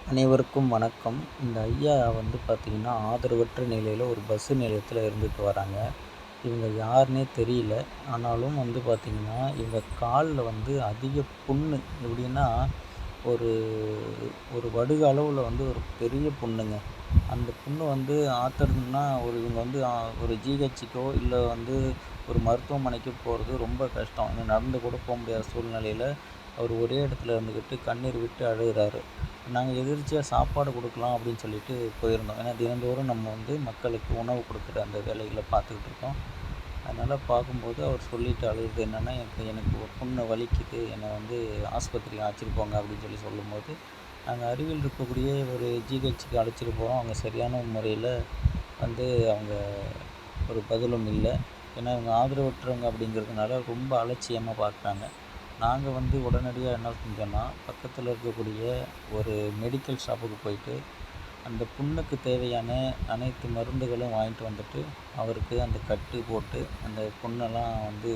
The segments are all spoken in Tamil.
அனைவருக்கும் வணக்கம். இந்த ஐயா வந்து பார்த்திங்கன்னா, ஆதரவற்ற நிலையில் ஒரு பஸ் நிலையத்தில் இருந்துட்டு வராங்க. இவங்க யாருன்னே தெரியல. ஆனாலும் வந்து பார்த்திங்கன்னா, இவங்க காலில் வந்து அதிக புண்ணு. எப்படின்னா, ஒரு ஒரு வடுகு அளவில் வந்து ஒரு பெரிய புண்ணுங்க. அந்த புண்ணு வந்து ஆத்துறதுன்னா இவங்க வந்து ஒரு ஜிஹெச்சுக்கோ இல்லை வந்து ஒரு மருத்துவமனைக்கு போகிறது ரொம்ப கஷ்டம். ஏன்னா நடந்து கூட போக முடியாத சூழ்நிலையில் அவர் ஒரே இடத்துல இருந்துக்கிட்டு கண்ணீர் விட்டு அழுகுறாரு. நாங்கள் எதிர்ச்சியாக சாப்பாடு கொடுக்கலாம் அப்படின்னு சொல்லிட்டு போயிருந்தோம். ஏன்னா தினந்தோறும் நம்ம வந்து மக்களுக்கு உணவு கொடுக்குற அந்த வேலைகளை பார்த்துக்கிட்டு இருக்கோம். அதனால் பார்க்கும்போது அவர் சொல்லிட்டு அழுகுறது என்னென்னா, எனக்கு புண்ணு வலிக்குது, என்னை வந்து ஆஸ்பத்திரிக்கு அழைச்சிட்டு போங்க அப்படின்னு சொல்லும்போது, நாங்கள் அருகில் இருக்கக்கூடிய ஒரு ஜிஹெச்சுக்கு அழைச்சிட்டு போகிறோம். அவங்க சரியான முறையில் வந்து அவங்க ஒரு பதிலும் இல்லை. ஏன்னா அவங்க ஆதரவற்றவங்க அப்படிங்கிறதுனால ரொம்ப அலட்சியமாக பார்க்குறாங்க. நாங்கள் வந்து உடனடியாக என்ன செஞ்சோன்னா, பக்கத்தில் இருக்கக்கூடிய ஒரு மெடிக்கல் ஷாப்புக்கு போயிட்டு அந்த புண்ணுக்கு தேவையான அனைத்து மருந்துகளும் வாங்கிட்டு வந்துட்டு, அவருக்கு அந்த கட்டு போட்டு அந்த புண்ணெல்லாம் வந்து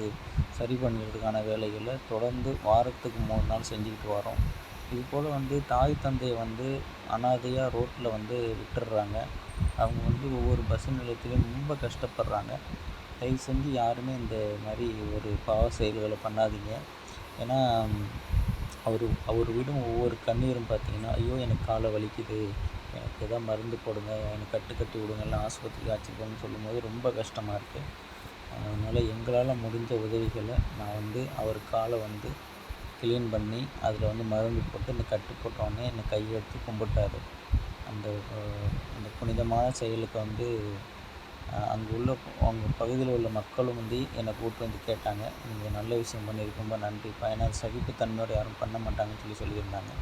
சரி பண்ணுறதுக்கான வேலைகளை தொடர்ந்து வாரத்துக்கு 3 நாள் செஞ்சுக்கிட்டு வரோம். இதுபோல் வந்து தாய் தந்தையை வந்து அனாதையாக ரோட்டில் வந்து விட்டுடுறாங்க. அவங்க வந்து ஒவ்வொரு பஸ் நிலையத்திலையும் ரொம்ப கஷ்டப்படுறாங்க. தயவு செஞ்சு யாருமே இந்த மாதிரி ஒரு பாவ செயல்களை பண்ணாதீங்க. ஏன்னா அவர் விடும் ஒவ்வொரு கண்ணீரும் பார்த்திங்கன்னா, ஐயோ எனக்கு காலை வலிக்குது, எனக்கு எதாவது மருந்து போடுங்க, எனக்கு கட்டி விடுங்க, இல்லை ஆஸ்பத்திரிக்கு அழைச்சிட்டு போங்கன்னு சொல்லும்போது ரொம்ப கஷ்டமாக இருக்குது. அதனால் எங்களால் முடிஞ்ச உதவிகளை நான் வந்து அவர் காலை வந்து க்ளீன் பண்ணி அதில் வந்து மருந்து போட்டு இந்த கட்டு போட்டோடனே என்னை கையெடுத்து கும்பிட்டாரு. அந்த அந்த புனிதமான செயலுக்கு வந்து அங்கே உள்ள அவங்க பகுதியில் உள்ள மக்களும் வந்து என்னை கூப்பிட்டு வந்து கேட்டாங்க, நீங்கள் நல்ல விஷயம் பண்ணியிருக்கு, ரொம்ப நன்றிப்பா. ஏன்னா சகிப்புத்தன்மையோடு யாரும் பண்ண மாட்டாங்கன்னு சொல்லியிருந்தாங்க.